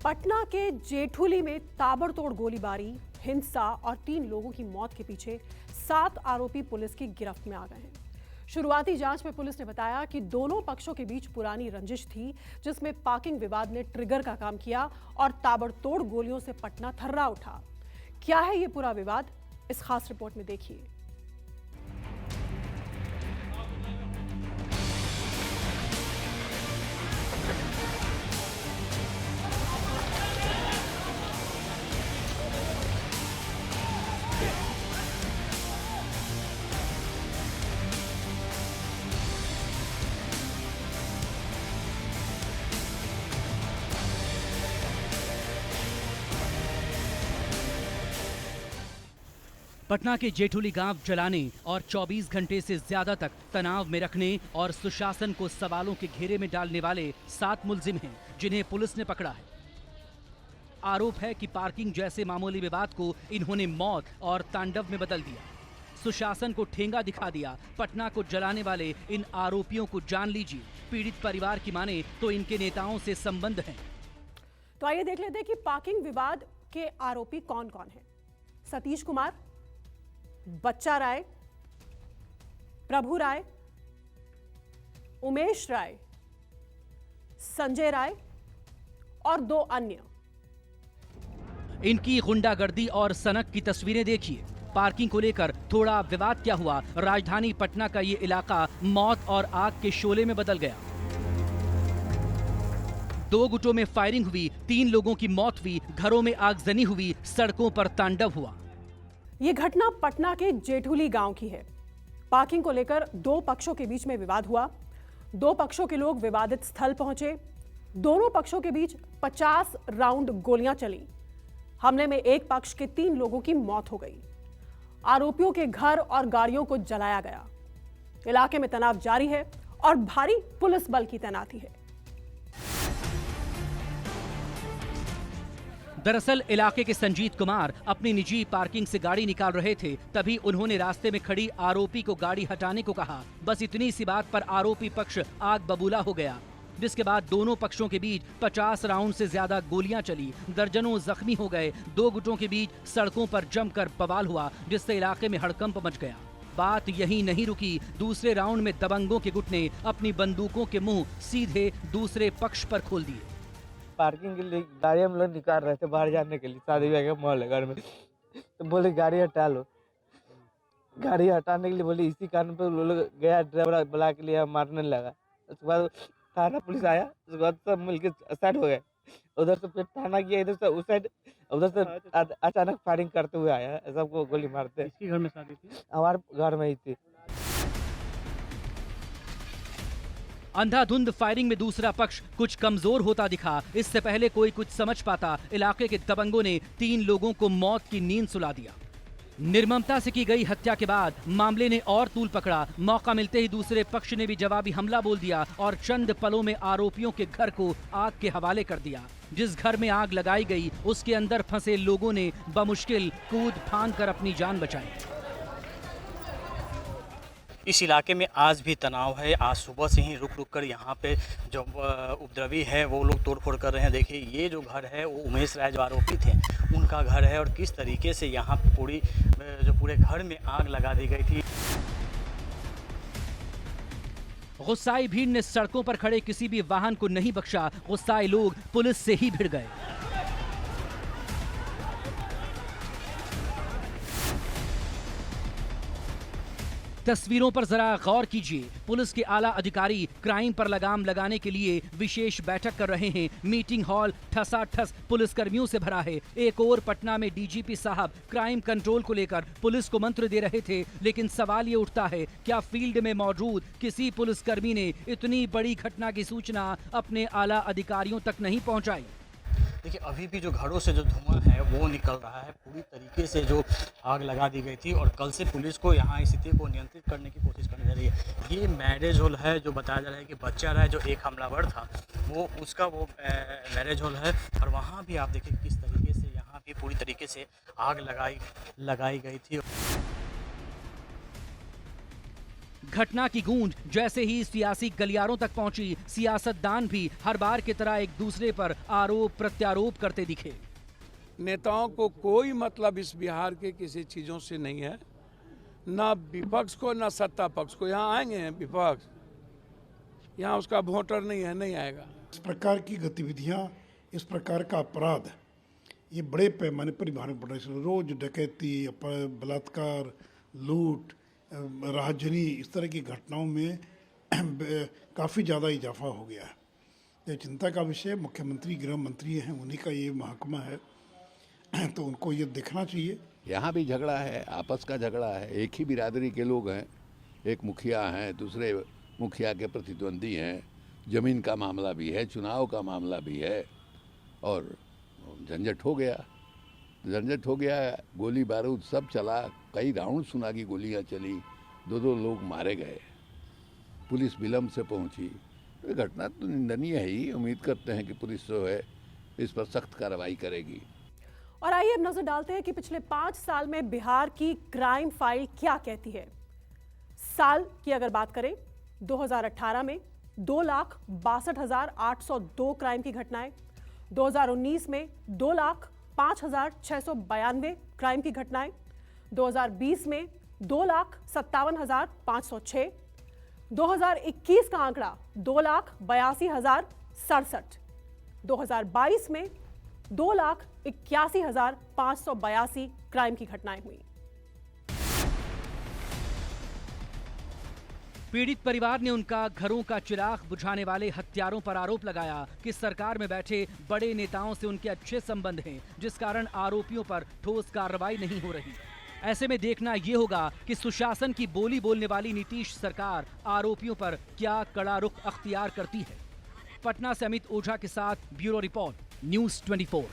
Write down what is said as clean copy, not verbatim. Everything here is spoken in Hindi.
पटना के जेठुली में ताबड़तोड़ गोलीबारी, हिंसा और 3 लोगों की मौत के पीछे 7 आरोपी पुलिस की गिरफ्त में आ गए हैं। शुरुआती जांच में पुलिस ने बताया कि दोनों पक्षों के बीच पुरानी रंजिश थी, जिसमें पार्किंग विवाद ने ट्रिगर का काम किया और ताबड़तोड़ गोलियों से पटना थर्रा उठा। क्या है ये पूरा विवाद, इस खास रिपोर्ट में देखिए। पटना के जेठुली गांव जलाने और 24 घंटे से ज्यादा तक तनाव में रखने और सुशासन को सवालों के घेरे में डालने वाले 7 मुलजिम हैं, जिन्हें पुलिस ने पकड़ा है। आरोप है कि पार्किंग जैसे मामूली विवाद को इन्होंने मौत और तांडव में बदल दिया। सुशासन को ठेंगा दिखा दिया। पटना को जलाने वाले इन आरोपियों को जान लीजिए। पीड़ित परिवार की माने तो इनके नेताओं से संबंध हैं। तो आइए देख लेते हैं कि पार्किंग विवाद के आरोपी कौन कौन हैं। सतीश कुमार, बच्चा राय, प्रभु राय, उमेश राय, संजय राय और 2 अन्य। इनकी गुंडागर्दी और सनक की तस्वीरें देखिए। पार्किंग को लेकर थोड़ा विवाद क्या हुआ, राजधानी पटना का ये इलाका मौत और आग के शोले में बदल गया। 2 गुटों में फायरिंग हुई, 3 लोगों की मौत हुई, घरों में आगजनी हुई, सड़कों पर तांडव हुआ। ये घटना पटना के जेठुली गांव की है। पार्किंग को लेकर 2 पक्षों के बीच में विवाद हुआ। 2 पक्षों के लोग विवादित स्थल पहुंचे। दोनों पक्षों के बीच 50 राउंड गोलियां चली। हमले में एक पक्ष के 3 लोगों की मौत हो गई। आरोपियों के घर और गाड़ियों को जलाया गया। इलाके में तनाव जारी है और भारी पुलिस बल की तैनाती है। दरअसल इलाके के संजीत कुमार अपनी निजी पार्किंग से गाड़ी निकाल रहे थे, तभी उन्होंने रास्ते में खड़ी आरोपी को गाड़ी हटाने को कहा। बस इतनी सी बात पर आरोपी पक्ष आग बबूला हो गया, जिसके बाद दोनों पक्षों के बीच 50 राउंड से ज्यादा गोलियां चली। दर्जनों जख्मी हो गए। 2 गुटों के बीच सड़कों पर जमकर बवाल हुआ, जिससे इलाके में हड़कंप मच गया। बात यहीं नहीं रुकी। दूसरे राउंड में दबंगों के गुट ने अपनी बंदूकों के मुंह सीधे दूसरे पक्ष पर खोल दिए। पार्किंग के लिए गाड़ी हम लोग निकाल रहे थे बाहर जाने के लिए, शादी ब्याह का माहौल है घर में, तो बोले गाड़ी हटा लो। गाड़ी हटाने के लिए बोले, इसी कारण पर लोग गया, ड्राइवर बुला के लिए मारने लगा। उसके बाद थाना पुलिस आया, उसके बाद सब मिलकर साइड हो गए। उधर से फिर थाना गया, इधर से उस साइड, उधर से अचानक फायरिंग करते हुए आया, सबको गोली मारते। किसके घर में शादी थी? हमारे घर में ही थी। अंधाधुंध फायरिंग में दूसरा पक्ष कुछ कमजोर होता दिखा। इससे पहले कोई कुछ समझ पाता, इलाके के दबंगों ने 3 लोगों को मौत की नींद सुला दिया। निर्ममता से की गई हत्या के बाद मामले ने और तूल पकड़ा। मौका मिलते ही दूसरे पक्ष ने भी जवाबी हमला बोल दिया और चंद पलों में आरोपियों के घर को आग के हवाले कर दिया। जिस घर में आग लगाई गई, उसके अंदर फंसे लोगों ने बमुश्किल कूद फांद कर अपनी जान बचाई। इस इलाके में आज भी तनाव है। आज सुबह से ही रुक रुक कर यहाँ पे जो उपद्रवी है वो लोग तोड़फोड़ कर रहे हैं। देखिए, ये जो घर है वो उमेश राय जो आरोपी थे उनका घर है, और किस तरीके से यहाँ पूरे घर में आग लगा दी गई थी। गुस्साई भीड़ ने सड़कों पर खड़े किसी भी वाहन को नहीं बख्शा। गुस्साए लोग पुलिस से ही भिड़ गए। तस्वीरों पर जरा गौर कीजिए। पुलिस के आला अधिकारी क्राइम पर लगाम लगाने के लिए विशेष बैठक कर रहे हैं। मीटिंग हॉल ठसाठस पुलिसकर्मियों से भरा है। एक और पटना में डीजीपी साहब क्राइम कंट्रोल को लेकर पुलिस को मंत्र दे रहे थे, लेकिन सवाल ये उठता है, क्या फील्ड में मौजूद किसी पुलिसकर्मी ने इतनी बड़ी घटना की सूचना अपने आला अधिकारियों तक नहीं पहुंचाई? देखिए, अभी भी जो घरों से जो धुआं है वो निकल रहा है। पूरी तरीके से जो आग लगा दी गई थी, और कल से पुलिस को यहाँ स्थिति को नियंत्रित करने की कोशिश करनी जा रही है। ये मैरिज हॉल है जो बताया जा रहा है कि बच्चा रहा है जो एक हमलावर था, वो उसका वो मैरिज हॉल है। और वहाँ भी आप देखिए किस तरीके से यहाँ भी पूरी तरीके से आग लगाई गई थी। घटना की गूंज जैसे ही सियासी गलियारों तक पहुंची, सियासतदान भी हर बार की तरह एक दूसरे पर आरोप प्रत्यारोप करते दिखे। नेताओं को कोई मतलब इस बिहार के किसी चीज़ों से नहीं है, ना विपक्ष को ना सत्ता पक्ष को। यहाँ आएंगे हैं विपक्ष, यहाँ उसका वोटर नहीं है, नहीं आएगा। इस प्रकार की गतिविधियाँ, इस प्रकार का अपराध ये बड़े पैमाने पर बिहार में बढ़ रहे हैं। रोज डकैती, बलात्कार, लूट, राहजनी, इस तरह की घटनाओं में काफ़ी ज़्यादा इजाफा हो गया है। ये चिंता का विषय। मुख्यमंत्री, गृह मंत्री हैं, उन्हीं का ये महकमा है, तो उनको ये देखना चाहिए। यहाँ भी झगड़ा है, आपस का झगड़ा है। एक ही बिरादरी के लोग हैं, एक मुखिया हैं, दूसरे मुखिया के प्रतिद्वंदी हैं, जमीन का मामला भी है, चुनाव का मामला भी है, और झंझट हो गया। गोली बारूद सब चला, कई राउंड सुना की गोलियां चली, दो लोग मारे गए, पुलिस विलम्ब से पहुंची। तो ये घटना तो निंदनीय है ही। उम्मीद करते हैं कि पुलिस जो है इस पर सख्त कार्रवाई करेगी। और आइए अब नजर डालते हैं कि पिछले 5 साल में बिहार की क्राइम फाइल क्या कहती है। साल की अगर बात करें, 2018 में 2,62,802 क्राइम की घटनाएं, 2019 में 2,05,692 क्राइम की घटनाएं, 2020 में 2,57,506, 2021 का आंकड़ा 2,82,067, 2022 में 2,81,582 क्राइम की घटनाएं हुई। पीड़ित परिवार ने उनका घरों का चिराग बुझाने वाले हत्यारों पर आरोप लगाया कि सरकार में बैठे बड़े नेताओं से उनके अच्छे संबंध हैं, जिस कारण आरोपियों पर ठोस कार्रवाई नहीं हो रही। ऐसे में देखना यह होगा कि सुशासन की बोली बोलने वाली नीतीश सरकार आरोपियों पर क्या कड़ा रुख अख्तियार करती है। पटना से अमित ओझा के साथ ब्यूरो रिपोर्ट, न्यूज़ 24।